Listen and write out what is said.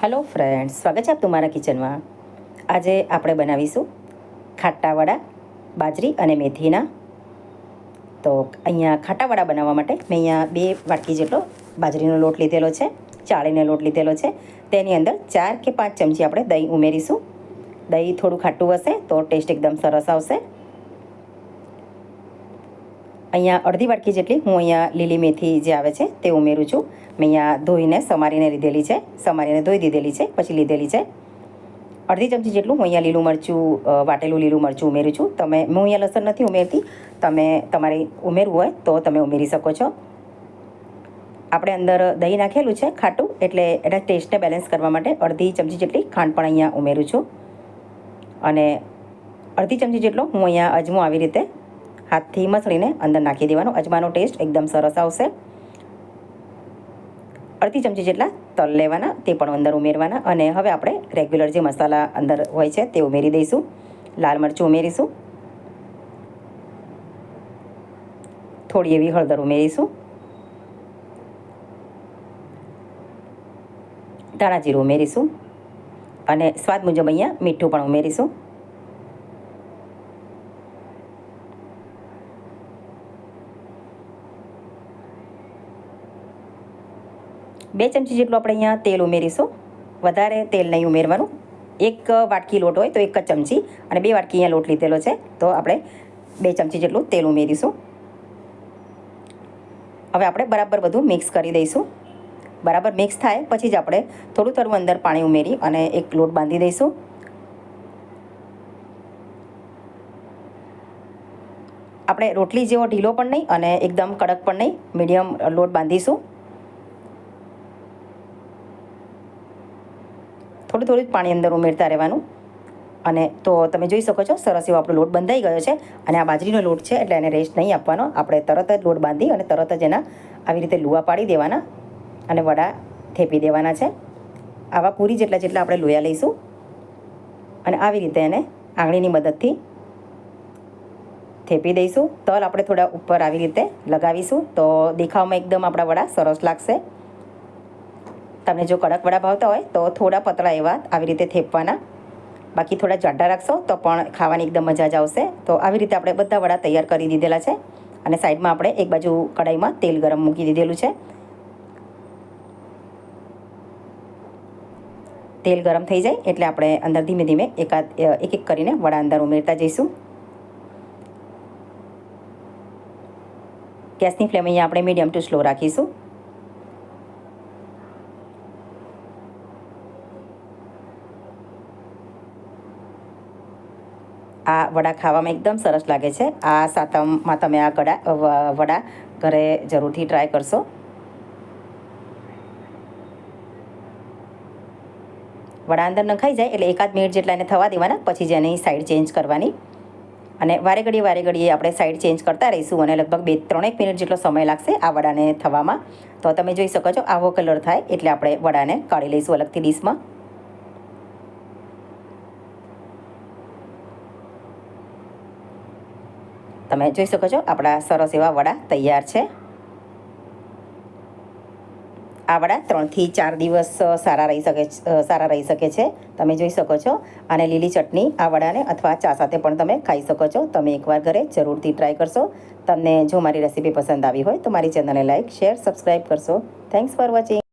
Hello friends, स्वागत है आप तुम्हारा किचन में। आज આપણે બનાવીશું ખાટાવડા બાજરી અને મેથીના। તો અહીંયા ખાટાવડા બનાવવા માટે મેં અહીંયા 2 વાટકી જેટલો બાજરીનો લોટ લીધેલો છે, ચાળીને લોટ લીધેલો છે। તેની અંદર 4 કે 5 ચમચી આપણે દહીં ઉમેરીશું। દહીં થોડું ખાટું હશે તો ટેસ્ટ એકદમ સરસ આવશે। અહીંયા અડધી વાટકી જેટલી હું અહીંયા લીલી મેથી જે આવે છે તે ઉમેરું છું। મેં અહીંયા ધોઈને સમારીને લીધેલી છે, સમારીને ધોઈ દીધેલી છે, પછી લીધેલી છે। અડધી ચમચી જેટલું હું અહીંયા લીલું મરચું, વાટેલું લીલું મરચું ઉમેરું છું। હું અહીંયા લસણ નથી ઉમેરતી, તમે તમારે ઉમેરવું હોય તો તમે ઉમેરી શકો છો। આપણે અંદર દહીં નાખેલું છે ખાટું, એટલે એના ટેસ્ટને બેલેન્સ કરવા માટે અડધી ચમચી જેટલી ખાંડ પણ અહીંયા ઉમેરું છું। અને અડધી ચમચી જેટલો હું અહીંયા અજમો આવી રીતે હાથથી મસળીને અંદર નાખી દેવાનો। અજમાનો ટેસ્ટ એકદમ સરસ આવશે। અડધી ચમચી જેટલા તલ લેવાના, તે પણ અંદર ઉમેરવાના। અને હવે આપણે રેગ્યુલર જે મસાલા અંદર હોય છે તે ઉમેરી દઈશું। લાલ મરચું ઉમેરીશું, થોડી એવી હળદર ઉમેરીશું, ધાણા જીરું ઉમેરીશું અને સ્વાદ મુજબ અહીંયા મીઠું પણ ઉમેરીશું। બે ચમચી જેટલું આપણે અહીંયા તેલ ઉમેરીશું। વધારે તેલ નહીં ઉમેરવાનું। 1 વાટકી લોટ હોય તો 1 જ ચમચી, અને 2 વાટકી અહીંયા લોટ લીધેલો છે તો આપણે 2 ચમચી જેટલું તેલ ઉમેરીશું। હવે આપણે બરાબર બધું મિક્સ કરી દઈશું। બરાબર મિક્સ થાય પછી જ આપણે થોડું થોડું અંદર પાણી ઉમેરી અને એક લોટ બાંધી દઈશું। આપણે રોટલી જેવો ઢીલો પણ નહીં અને એકદમ કડક પણ નહીં, મીડિયમ લોટ બાંધીશું। થોડું થોડું જ પાણી અંદર ઉમેરતા રહેવાનું। અને તો તમે જોઈ શકો છો સરસ એવો આપણો લોટ બંધાઈ ગયો છે। અને આ બાજરીનો લોટ છે એટલે એને રેસ્ટ નહીં આપવાનો। આપણે તરત જ લોટ બાંધી અને તરત જ એના આવી રીતે લુવા પાડી દેવાના અને વડા થેપી દેવાના છે। આવા પૂરી જેટલા આપણે લોયા લઈશું અને આવી રીતે એને આંગળીની મદદથી થેપી દઈશું। તલ આપણે થોડા ઉપર આવી રીતે લગાવીશું તો દેખાવમાં એકદમ આપણા વડા સરસ લાગશે। તમને જો કડક વડા ભાવતા હોય તો થોડા પતળા એવા આવી રીતે થેપવાના, બાકી થોડા જાડા રાખશો તો પણ ખાવાની એકદમ મજા જ આવશે। તો આવી રીતે આપણે બધા વડા તૈયાર કરી દીધેલા છે અને સાઈડમાં આપણે એક બાજુ કઢાઈમાં તેલ ગરમ મૂકી દીધેલું છે। તેલ ગરમ થઈ જાય એટલે આપણે અંદર ધીમે ધીમે એક એક કરીને વડા અંદર ઉમેરતા જઈશું। ગેસની ફ્લેમ અહીંયા આપણે મીડિયમ ટુ સ્લો રાખીશું। આ વડા ખાવામાં એકદમ સરસ લાગે છે। આ સાતમમાં તમે આ વડા ઘરે જરૂરથી ટ્રાય કરશો। વડા અંદર નખાઈ જાય એટલે 1 મિનિટ જેટલા એને થવા દેવાના, પછી જ એની સાઈડ ચેન્જ કરવાની અને વારે ઘડીએ આપણે સાઈડ ચેન્જ કરતા રહીશું અને લગભગ 2-3 મિનિટ જેટલો સમય લાગશે આ વડાને થવામાં। તો તમે જોઈ શકો છો આવો કલર થાય એટલે આપણે વડાને કાઢી લઈશું અલગથી ડીશમાં। તમે જોઈ શકો છો આપણા સરસ એવા વડા તૈયાર છે। આ વડા 3 થી 4 દિવસ સારા રહી શકે છે। તમે જોઈ શકો છો અને લીલી ચટણી આ વડાને અથવા ચા સાથે પણ તમે ખાઈ શકો છો। તમે એકવાર ઘરે જરૂરથી ટ્રાય કરશો। તમને જો મારી રેસીપી પસંદ આવી હોય તો મારી ચેનલને લાઈક, શેર, સબસ્ક્રાઈબ કરશો। Thanks for watching.